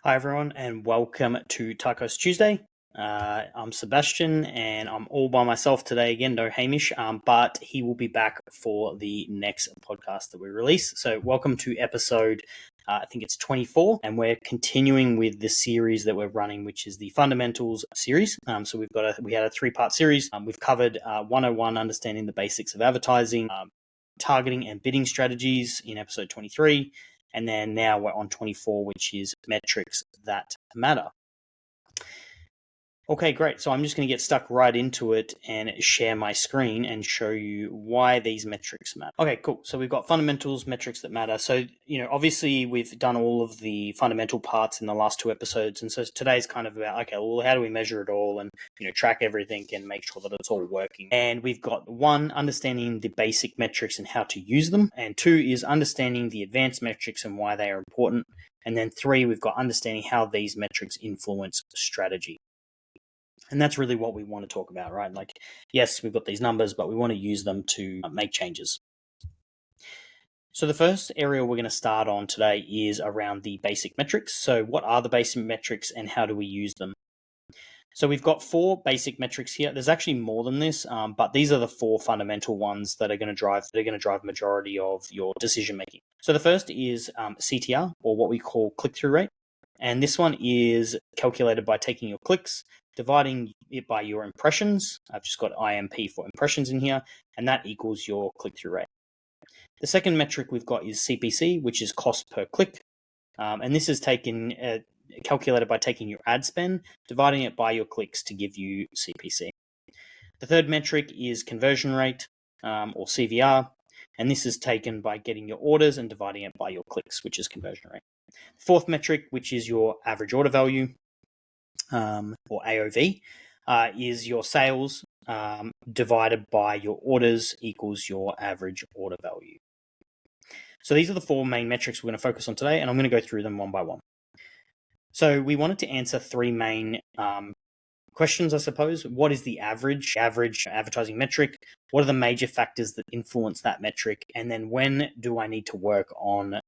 Hi, everyone, and welcome to TACOS Tuesday. I'm Sebastian, and I'm all by myself today again. No Hamish, but he will be back for the next podcast that we release. So, welcome to episode, I think it's 24, and we're continuing with the series that we're running, which is the Fundamentals series. So, we had a 3-part series. We've covered 101, understanding the basics of advertising, targeting and bidding strategies in episode 23. And then now we're on 24, which is metrics that matter. Okay, great. So I'm just going to get stuck right into it and share my screen and show you why these metrics matter. Okay, cool. So we've got fundamentals, metrics that matter. So, obviously we've done all of the fundamental parts in the last 2 episodes. And so today's kind of about, okay, well, how do we measure it all and, track everything and make sure that it's all working? And we've got 1, understanding the basic metrics and how to use them. And 2 is understanding the advanced metrics and why they are important. And then 3, we've got understanding how these metrics influence strategy. And that's really what we want to talk about, right? Like, yes, we've got these numbers, but we want to use them to make changes. So the first area we're going to start on today is around the basic metrics. So what are the basic metrics and how do we use them? So we've got 4 basic metrics here. There's actually more than this, but these are the 4 fundamental ones that are going to drive majority of your decision making. So the first is CTR, or what we call click-through rate. And this one is calculated by taking your clicks, dividing it by your impressions. I've just got IMP for impressions in here, and that equals your click-through rate. The second metric we've got is CPC, which is cost per click. And this is calculated by taking your ad spend, dividing it by your clicks to give you CPC. The third metric is conversion rate, or CVR, and this is taken by getting your orders and dividing it by your clicks, which is conversion rate. The fourth metric, which is your average order value, or AOV, is your sales divided by your orders equals your average order value. So these are the 4 main metrics we're going to focus on today, and I'm going to go through them one by one. So we wanted to answer 3 main questions, I suppose. What is the average advertising metric? What are the major factors that influence that metric? And then when do I need to work on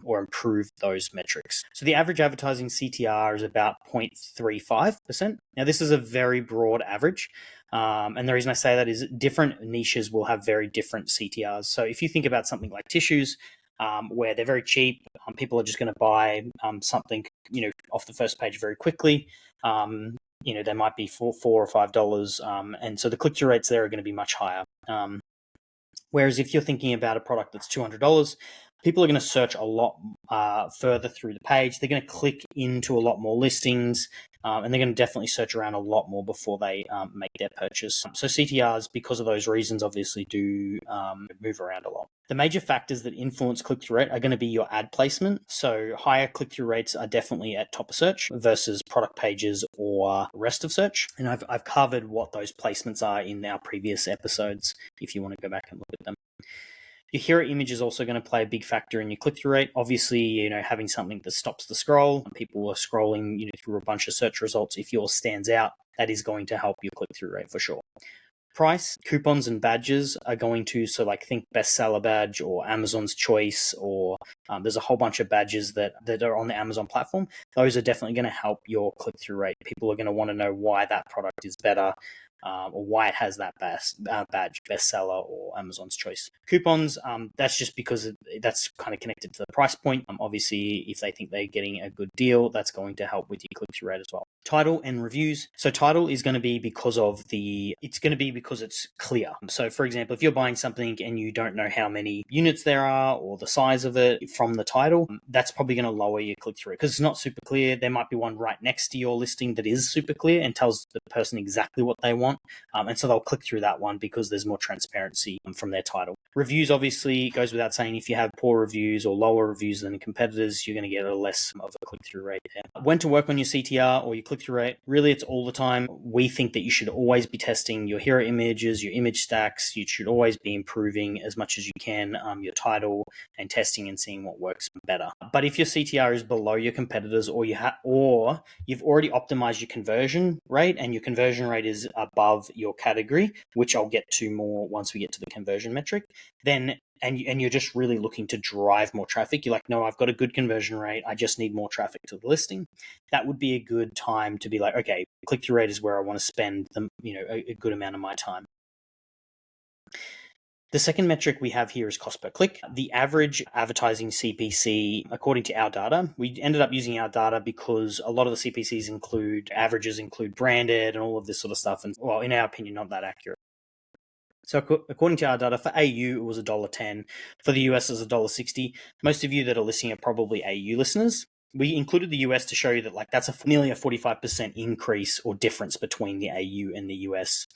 or improve those metrics? So the average advertising CTR is about 0.35%. Now, this is a very broad average. And the reason I say that is different niches will have very different CTRs. So if you think about something like tissues, where they're very cheap, people are just going to buy something, off the first page very quickly. They might be for $4 or $5, and so the click-through rates there are going to be much higher. Whereas if you're thinking about a product that's $200, people are going to search a lot further through the page. They're going to click into a lot more listings, and they're going to definitely search around a lot more before they make their purchase. So CTRs, because of those reasons, obviously do move around a lot. The major factors that influence click-through rate are going to be your ad placement. So higher click-through rates are definitely at top of search versus product pages or rest of search. And I've covered what those placements are in our previous episodes if you want to go back and look at them. Your hero image is also going to play a big factor in your click-through rate. Obviously, having something that stops the scroll, people are scrolling, through a bunch of search results. If yours stands out, that is going to help your click-through rate for sure. Price, coupons, and badges are going to, so like think bestseller badge or Amazon's choice, or there's a whole bunch of badges that are on the Amazon platform. Those are definitely going to help your click-through rate. People are going to want to know why that product is better, or why it has that badge, bestseller or Amazon's choice. Coupons, that's just because that's kind of connected to the price point. Obviously, if they think they're getting a good deal, that's going to help with your click-through rate as well. Title and reviews. So title is going to be because it's clear. So for example, if you're buying something and you don't know how many units there are or the size of it from the title, that's probably going to lower your click-through because it's not super clear. There might be one right next to your listing that is super clear and tells the person exactly what they want. And so they'll click through that one because there's more transparency from their title. Reviews, obviously, goes without saying, if you have poor reviews or lower reviews than competitors, you're going to get a less of a click-through rate there. When to work on your CTR or your click-through rate, really it's all the time. We think that you should always be testing your hero images, your image stacks. You should always be improving as much as you can your title and testing and seeing what works better. But if your CTR is below your competitors or you've already optimized your conversion rate and your conversion rate is above your category, which I'll get to more once we get to the conversion metric, then and you're just really looking to drive more traffic, you're like, no, I've got a good conversion rate, I just need more traffic to the listing, that would be a good time to be like, okay, click-through rate is where I want to spend a good amount of my time. The second metric we have here is cost per click. The average advertising CPC, according to our data, we ended up using our data because a lot of the CPCs include branded and all of this sort of stuff. And well, in our opinion, not that accurate. So according to our data, for AU, it was $1.10. For the US, it was $1.60. Most of you that are listening are probably AU listeners. We included the US to show you that that's nearly a 45% increase or difference between the AU and the US.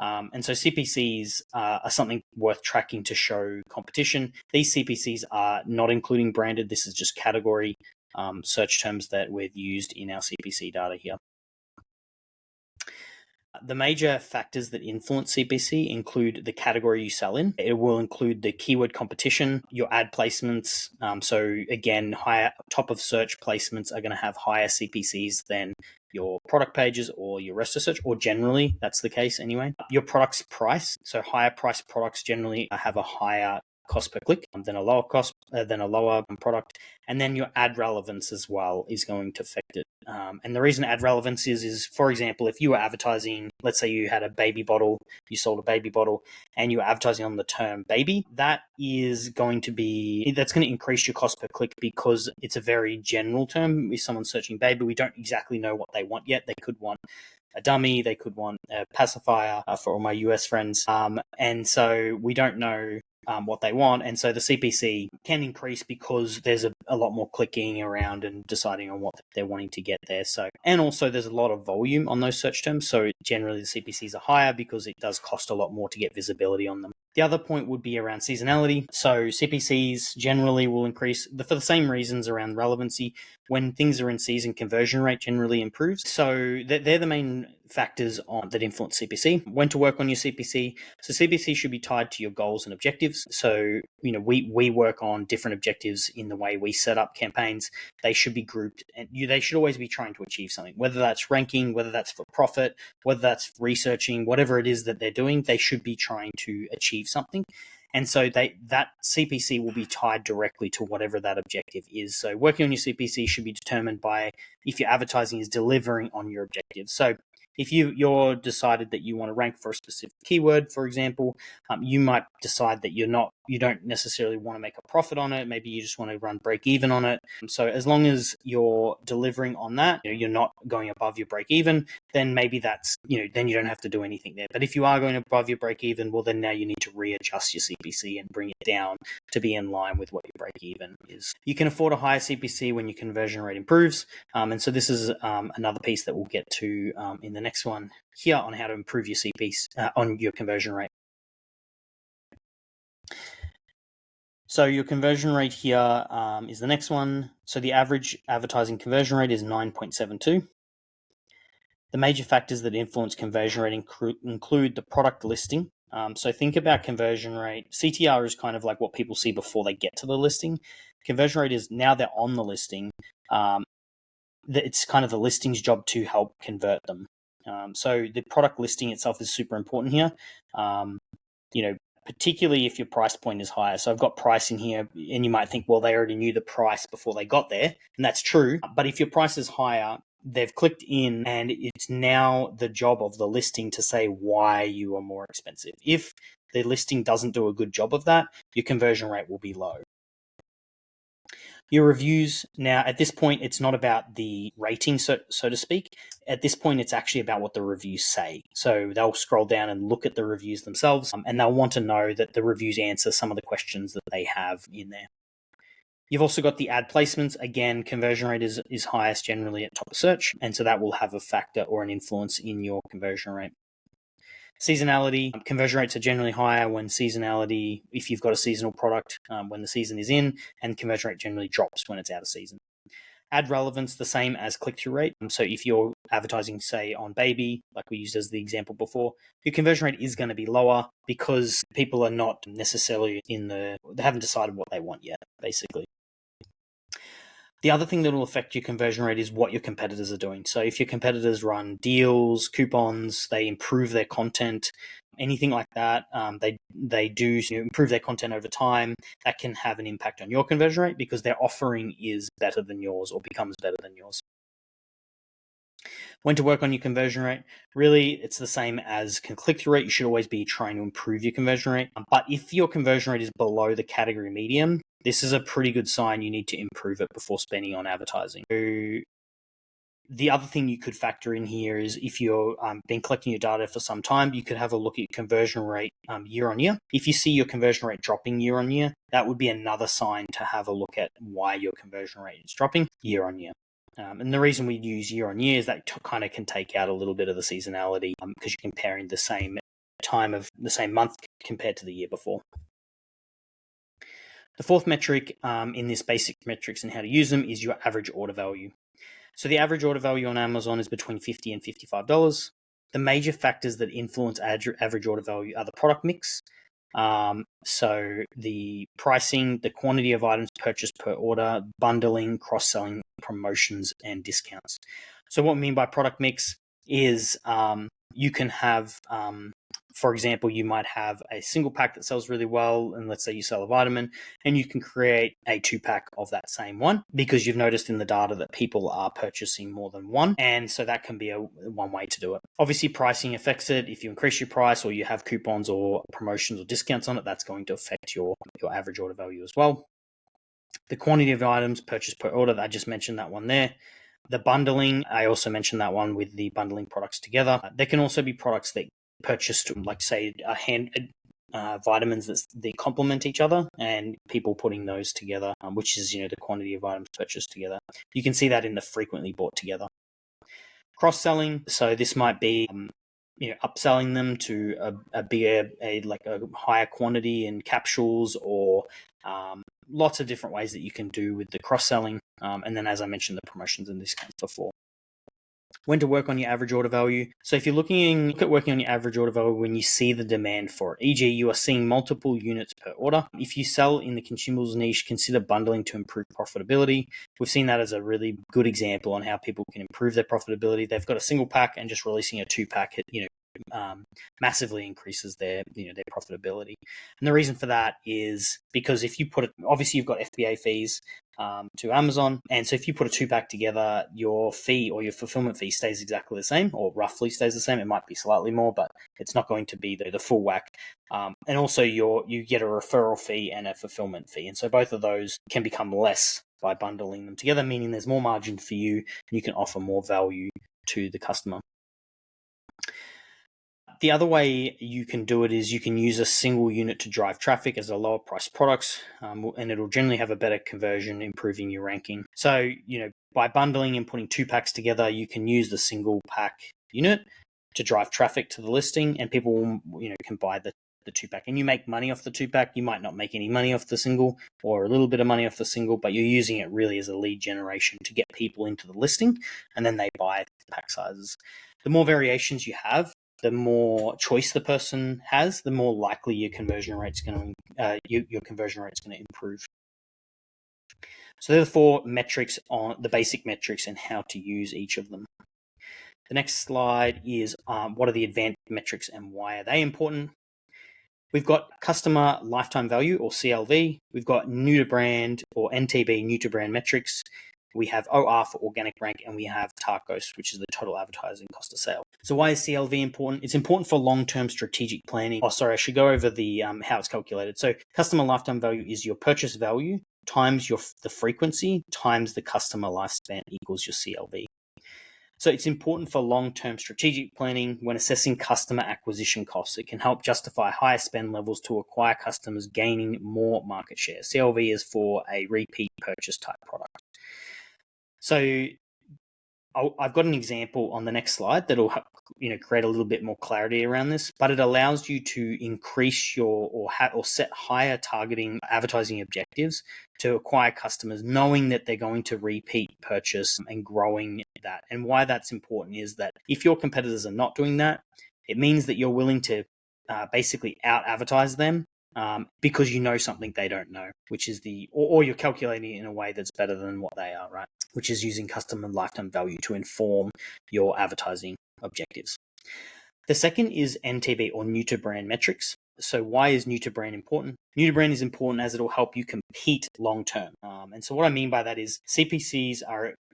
And so CPCs are something worth tracking to show competition. These CPCs are not including branded. This is just category search terms that we've used in our CPC data here. The major factors that influence CPC include the category you sell in. It will include the keyword competition, your ad placements. So again, higher top of search placements are going to have higher CPCs than your product pages or your rest of search, or generally that's the case anyway. Your product's price. So higher priced products generally have a higher cost per click than a lower product. And then your ad relevance as well is going to affect it. And the reason ad relevance is, for example, if you were advertising, let's say you had a baby bottle, you sold a baby bottle, and you were advertising on the term baby, that's going to increase your cost per click because it's a very general term. If someone's searching baby, we don't exactly know what they want yet. They could want a dummy, they could want a pacifier for all my US friends. And so we don't know what they want, and so the CPC can increase because there's a lot more clicking around and deciding on what they're wanting to get there. So, and also there's a lot of volume on those search terms, so generally the CPCs are higher because it does cost a lot more to get visibility on them. The other point would be around seasonality. So CPCs generally will increase for the same reasons around relevancy. When things are in season, conversion rate generally improves. So they're the main factors that influence CPC. When to work on your CPC. So CPC should be tied to your goals and objectives. So, we work on different objectives in the way we set up campaigns. They should be grouped, and they should always be trying to achieve something, whether that's ranking, whether that's for profit, whether that's researching, whatever it is that they're doing, they should be trying to achieve something. And so that CPC will be tied directly to whatever that objective is. So working on your CPC should be determined by if your advertising is delivering on your objectives. So if you're decided that you want to rank for a specific keyword, for example, you might decide that you don't necessarily want to make a profit on it. Maybe you just want to run break even on it. So as long as you're delivering on that, you're not going above your break even, then maybe that's, then you don't have to do anything there. But if you are going above your break even, well, then now you need to readjust your CPC and bring it down to be in line with what your break even is. You can afford a higher CPC when your conversion rate improves. And so this is another piece that we'll get to in the next one here on how to improve your CPC on your conversion rate. So your conversion rate here is the next one. So the average advertising conversion rate is 9.72. The major factors that influence conversion rate include the product listing. So think about conversion rate. CTR is kind of like what people see before they get to the listing. Conversion rate is now they're on the listing. It's kind of the listing's job to help convert them. So the product listing itself is super important here. Particularly if your price point is higher. So I've got price in here, and you might think, well, they already knew the price before they got there, and that's true. But if your price is higher, they've clicked in, and it's now the job of the listing to say why you are more expensive. If the listing doesn't do a good job of that, your conversion rate will be low. Your reviews, now at this point, it's not about the rating, so to speak. At this point, it's actually about what the reviews say. So they'll scroll down and look at the reviews themselves, and they'll want to know that the reviews answer some of the questions that they have in there. You've also got the ad placements. Again, conversion rate is highest generally at top of search, and so that will have a factor or an influence in your conversion rate. Seasonality, conversion rates are generally higher if you've got a seasonal product when the season is in, and conversion rate generally drops when it's out of season. Ad relevance, the same as click-through rate. So if you're advertising, say, on baby, like we used as the example before, your conversion rate is going to be lower because people are not necessarily they haven't decided what they want yet, basically. The other thing that will affect your conversion rate is what your competitors are doing. So if your competitors run deals, coupons, they improve their content, anything like that, they do improve their content over time, that can have an impact on your conversion rate because their offering is better than yours or becomes better than yours. When to work on your conversion rate, really it's the same as click-through rate. You should always be trying to improve your conversion rate. But if your conversion rate is below the category median, this is a pretty good sign you need to improve it before spending on advertising. So the other thing you could factor in here is if you've been collecting your data for some time, you could have a look at your conversion rate year on year. If you see your conversion rate dropping year on year, that would be another sign to have a look at why your conversion rate is dropping year on year. And the reason we use year on year is that kind of can take out a little bit of the seasonality because you're comparing the same time of the same month compared to the year before. The fourth metric in this basic metrics and how to use them is your average order value. So the average order value on Amazon is between $50 and $55. The major factors that influence average order value are the product mix. So the pricing, the quantity of items purchased per order, bundling, cross-selling, promotions, and discounts. So what I mean by product mix is you can have, for example, you might have a single pack that sells really well, and let's say you sell a vitamin, and you can create a 2-pack of that same one because you've noticed in the data that people are purchasing more than one, and so that can be one way to do it. Obviously, pricing affects it. If you increase your price or you have coupons or promotions or discounts on it, that's going to affect your average order value as well. The quantity of items purchased per order, I just mentioned that one there. The bundling, I also mentioned that one with the bundling products together. There can also be products that purchased, like say vitamins that they complement each other, and people putting those together, which is the quantity of items purchased together. You can see that in the frequently bought together. Cross-selling, so this might be upselling them to a bigger, like a higher quantity in capsules, or lots of different ways that you can do with the cross-selling. And then, as I mentioned, the promotions and discounts before. When to work on your average order value. So if look at working on your average order value when you see the demand for it, e.g. you are seeing multiple units per order. If you sell in the consumables niche, consider bundling to improve profitability. We've seen that as a really good example on how people can improve their profitability. They've got a single pack, and just releasing a 2-pack, massively increases their profitability. And the reason for that is because if you put it, obviously you've got FBA fees to Amazon, and so if you put a 2-pack together, your fee or your fulfillment fee stays exactly the same, or roughly stays the same. It might be slightly more, but it's not going to be the full whack. And also you get a referral fee and a fulfillment fee, and so both of those can become less by bundling them together, meaning there's more margin for you and you can offer more value to the customer. The other way you can do it is you can use a single unit to drive traffic as a lower priced products, and it'll generally have a better conversion, improving your ranking. So, by bundling and putting 2-packs together, you can use the single pack unit to drive traffic to the listing, and people can buy the 2-pack, and you make money off the 2-pack. You might not make any money off the single, or a little bit of money off the single, but you're using it really as a lead generation to get people into the listing, and then they buy pack sizes. The more variations you have, the more choice the person has, the more likely your conversion rate's going to improve. So there are 4 metrics on the basic metrics and how to use each of them. The next slide is what are the advanced metrics and why are they important? We've got customer lifetime value, or CLV. We've got new to brand, or NTB, new to brand metrics. We have OR for organic rank, and we have TACOS, which is the total advertising cost of sale. So why is CLV important? It's important for long-term strategic planning. I should go over the how it's calculated. So customer lifetime value is your purchase value times the frequency times the customer lifespan equals your CLV. So it's important for long-term strategic planning when assessing customer acquisition costs. It can help justify higher spend levels to acquire customers, gaining more market share. CLV is for a repeat purchase type product. So I've got an example on the next slide that'll create a little bit more clarity around this, but it allows you to increase or set higher targeting advertising objectives to acquire customers, knowing that they're going to repeat purchase and growing that. And why that's important is that if your competitors are not doing that, it means that you're willing to basically out advertise them because you know something they don't know, which is or you're calculating it in a way that's better than what they are, right? Which is using customer lifetime value to inform your advertising objectives. The second is NTB, or new to brand metrics. So why is new to brand important? New to brand is important as it'll help you compete long term. And so what I mean by that is CPCs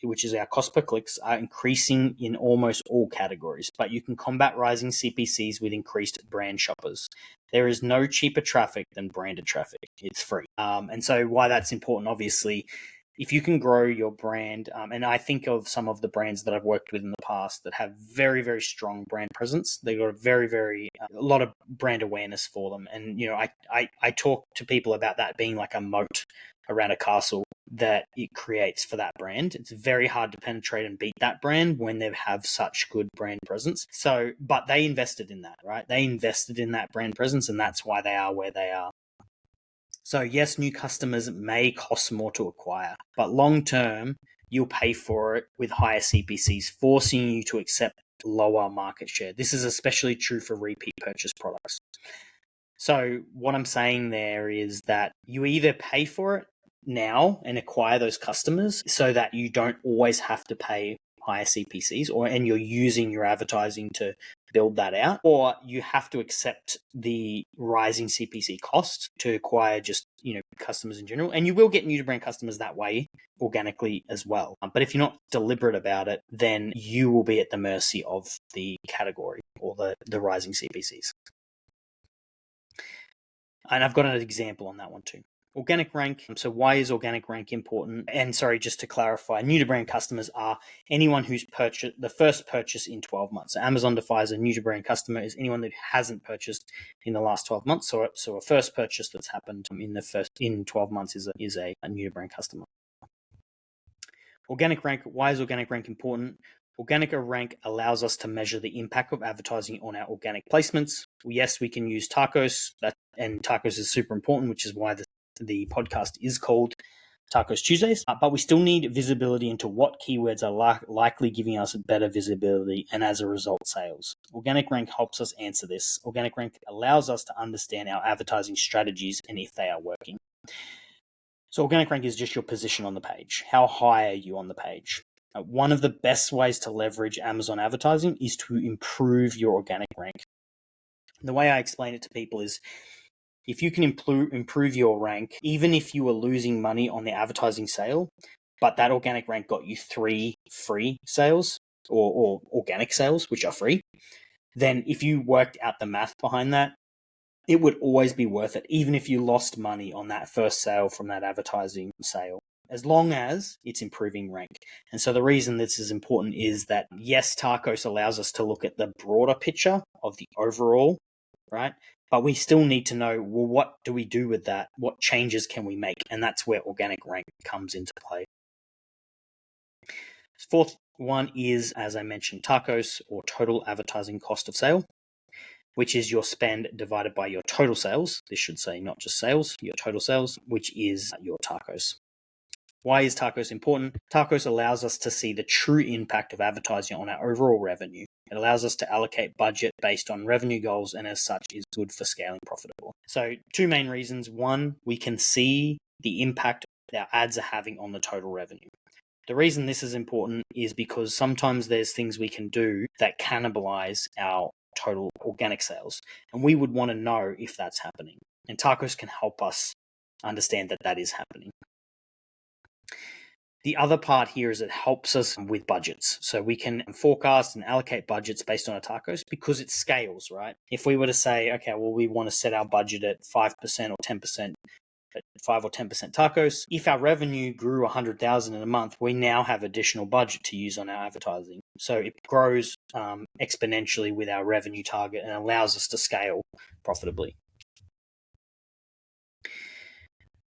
which is our cost per clicks, are increasing in almost all categories, but you can combat rising CPCs with increased brand shoppers. There is no cheaper traffic than branded traffic. It's free. And so why that's important, obviously, if you can grow your brand, and I think of some of the brands that I've worked with in the past that have very, very strong brand presence. They've got a lot of brand awareness for them. And, I talk to people about that being like a moat around a castle that it creates for that brand. It's very hard to penetrate and beat that brand when they have such good brand presence. But they invested in that, right? They invested in that brand presence, and that's why they are where they are. So yes, new customers may cost more to acquire, but long term, you'll pay for it with higher CPCs, forcing you to accept lower market share. This is especially true for repeat purchase products. So what I'm saying there is that you either pay for it now and acquire those customers so that you don't always have to pay higher CPCs, and you're using your advertising to build that out, or you have to accept the rising CPC cost to acquire just customers in general. And you will get new to brand customers that way organically as well. But if you're not deliberate about it, then you will be at the mercy of the category or the rising CPCs. And I've got an example on that one too. Organic rank. So why is organic rank important? And sorry, just to clarify, new to brand customers are anyone who's purchased the first purchase in 12 months. So Amazon defines a new to brand customer as anyone that hasn't purchased in the last 12 months. So a first purchase that's happened in 12 months is a new to brand customer. Organic rank. Why is organic rank important? Organic rank allows us to measure the impact of advertising on our organic placements. Yes, we can use TACOS, and TACOS is super important, which is why the podcast is called Tacos Tuesdays. But we still need visibility into what keywords are likely giving us better visibility and as a result, sales. Organic rank helps us answer this. Organic rank allows us to understand our advertising strategies and if they are working. So organic rank is just your position on the page. How high are you on the page? One of the best ways to leverage Amazon advertising is to improve your organic rank. The way I explain it to people is, if you can improve your rank, even if you were losing money on the advertising sale, but that organic rank got you 3 free sales or organic sales, which are free, then if you worked out the math behind that, it would always be worth it, even if you lost money on that first sale from that advertising sale, as long as it's improving rank. And so the reason this is important is that, yes, TACOS allows us to look at the broader picture of the overall, right? But we still need to know, well, what do we do with that? What changes can we make? And that's where organic rank comes into play. Fourth one is, as I mentioned, TACOS, or total advertising cost of sale, which is your spend divided by your total sales. This should say not just sales, your total sales, which is your TACOS. Why is TACOS important? TACOS allows us to see the true impact of advertising on our overall revenue. It allows us to allocate budget based on revenue goals, and as such is good for scaling profitable. So 2 main reasons. One, we can see the impact our ads are having on the total revenue. The reason this is important is because sometimes there's things we can do that cannibalize our total organic sales, and we would want to know if that's happening. And TACOS can help us understand that that is happening. The other part here is it helps us with budgets. So we can forecast and allocate budgets based on a TACOS because it scales, right? If we were to say, okay, well, we want to set our budget at 5% or 10%, at 5 or 10% TACOS. If our revenue grew 100,000 in a month, we now have additional budget to use on our advertising. So it grows exponentially with our revenue target and allows us to scale profitably.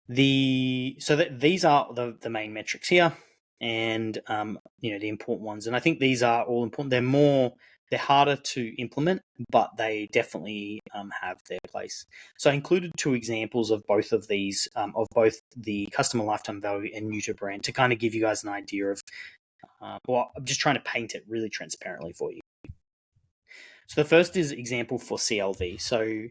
These are the main metrics here, and the important ones. And I think these are all important. They're harder to implement, but they definitely have their place. So I included 2 examples of both of these, of both the customer lifetime value and new to brand, to kind of give you guys an idea of. I'm just trying to paint it really transparently for you. So the first is example for CLV. So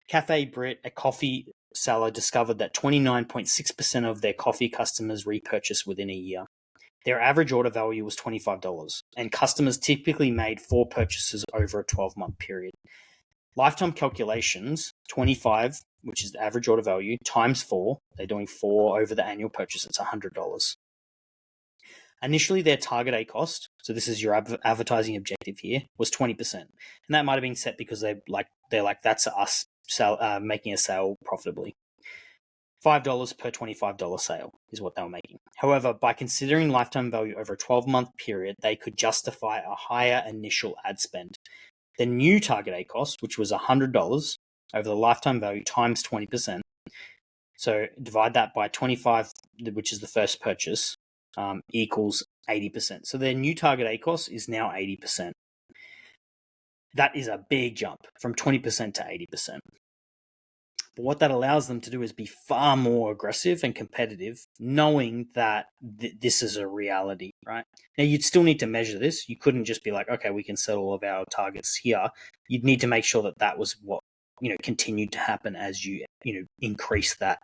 Cafe Brit, a coffee seller, discovered that 29.6% of their coffee customers repurchased within a year. Their average order value was $25, and customers typically made 4 purchases over a 12-month period. Lifetime calculations, 25, which is the average order value, times 4, they're doing 4 over the annual purchase, it's $100. Initially, their target ACOS, so this is your advertising objective here, was 20%. And that might have been set because they're like, that's us making a sale profitably. $5 per $25 sale is what they were making. However, by considering lifetime value over a 12-month period, they could justify a higher initial ad spend. The new target ACOS, which was $100 over the lifetime value times 20%, so divide that by 25, which is the first purchase, equals 80%. So their new target ACOS is now 80%. That is a big jump from 20% to 80%. But what that allows them to do is be far more aggressive and competitive, knowing that this is a reality, right? Now, you'd still need to measure this. You couldn't just be like, okay, we can set all of our targets here. You'd need to make sure that that was what, continued to happen as you increase that,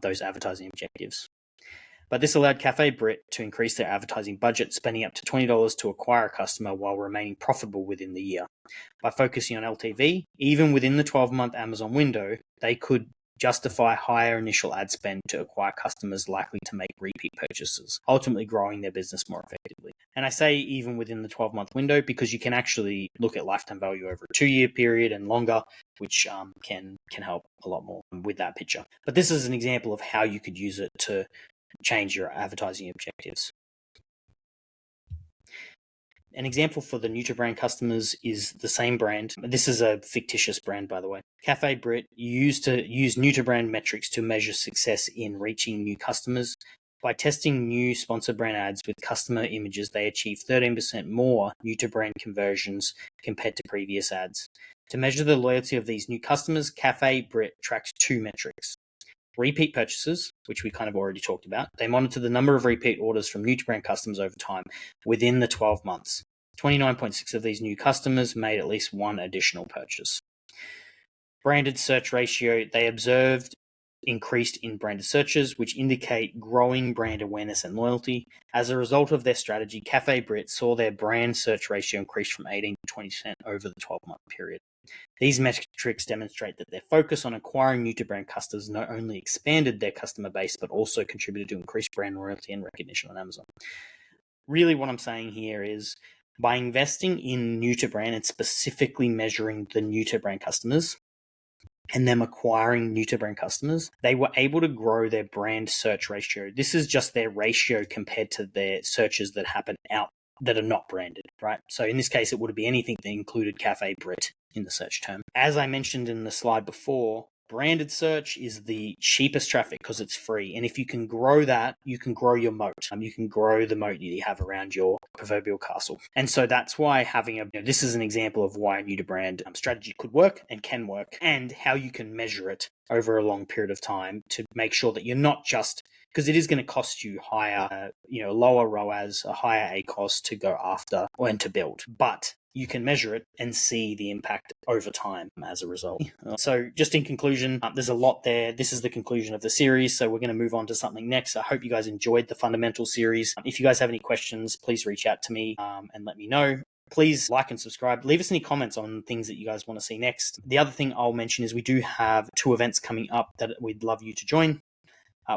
those advertising objectives. But this allowed Cafe Brit to increase their advertising budget, spending up to $20 to acquire a customer while remaining profitable within the year. By focusing on LTV, even within the 12-month Amazon window, they could justify higher initial ad spend to acquire customers likely to make repeat purchases, ultimately growing their business more effectively. And I say even within the 12-month window because you can actually look at lifetime value over a 2-year period and longer, which can help a lot more with that picture. But this is an example of how you could use it to change your advertising objectives. An example for the Nutrabrand customers is the same brand. This is a fictitious brand, by the way. Cafe Brit used Nutrabrand metrics to measure success in reaching new customers. By testing new sponsor brand ads with customer images, they achieved 13% more Nutrabrand conversions compared to previous ads. To measure the loyalty of these new customers, Cafe Brit tracks 2 metrics. Repeat purchases, which we kind of already talked about. They monitor the number of repeat orders from Nutrabrand customers over time within the 12 months. 29.6 of these new customers made at least 1 additional purchase. Branded search ratio, they observed increased in branded searches, which indicate growing brand awareness and loyalty. As a result of their strategy, Cafe Brit saw their brand search ratio increase from 18 to 20% over the 12-month period. These metrics demonstrate that their focus on acquiring new-to-brand customers not only expanded their customer base, but also contributed to increased brand loyalty and recognition on Amazon. Really what I'm saying here is by investing in new-to-brand and specifically measuring the new-to-brand customers and them acquiring new-to-brand customers, they were able to grow their brand search ratio. This is just their ratio compared to their searches that happen out that are not branded, right? So in this case, it would be anything that included Cafe Brit in the search term. As I mentioned in the slide before, branded search is the cheapest traffic because it's free. And if you can grow that, you can grow your moat. You can grow the moat that you have around your proverbial castle. And so that's why having this is an example of why a new to brand strategy could work and can work, and how you can measure it over a long period of time to make sure that you're not just, because it is going to cost you higher, lower ROAS, a higher ACOS to go after and to build. But you can measure it and see the impact over time as a result. So just in conclusion, there's a lot there. This is the conclusion of the series. So we're going to move on to something next. I hope you guys enjoyed the fundamental series. If you guys have any questions, please reach out to me and let me know. Please like and subscribe. Leave us any comments on things that you guys want to see next. The other thing I'll mention is we do have 2 events coming up that we'd love you to join.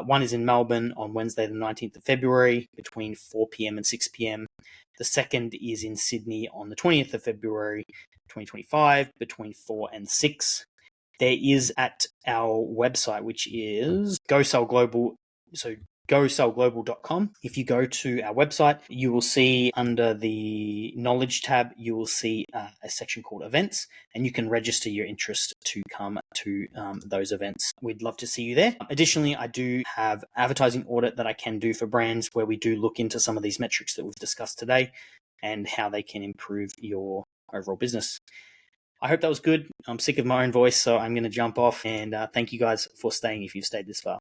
One is in Melbourne on Wednesday, the 19th of February between 4 p.m. and 6 p.m. The second is in Sydney on the 20th of February, 2025, between 4 and 6. There is at our website, which is Go Sell Global. So GoSellGlobal.com. If you go to our website, you will see under the Knowledge tab, you will see a section called Events, and you can register your interest to come to those events. We'd love to see you there. Additionally, I do have advertising audit that I can do for brands where we do look into some of these metrics that we've discussed today and how they can improve your overall business. I hope that was good. I'm sick of my own voice, so I'm going to jump off, and thank you guys for staying if you've stayed this far.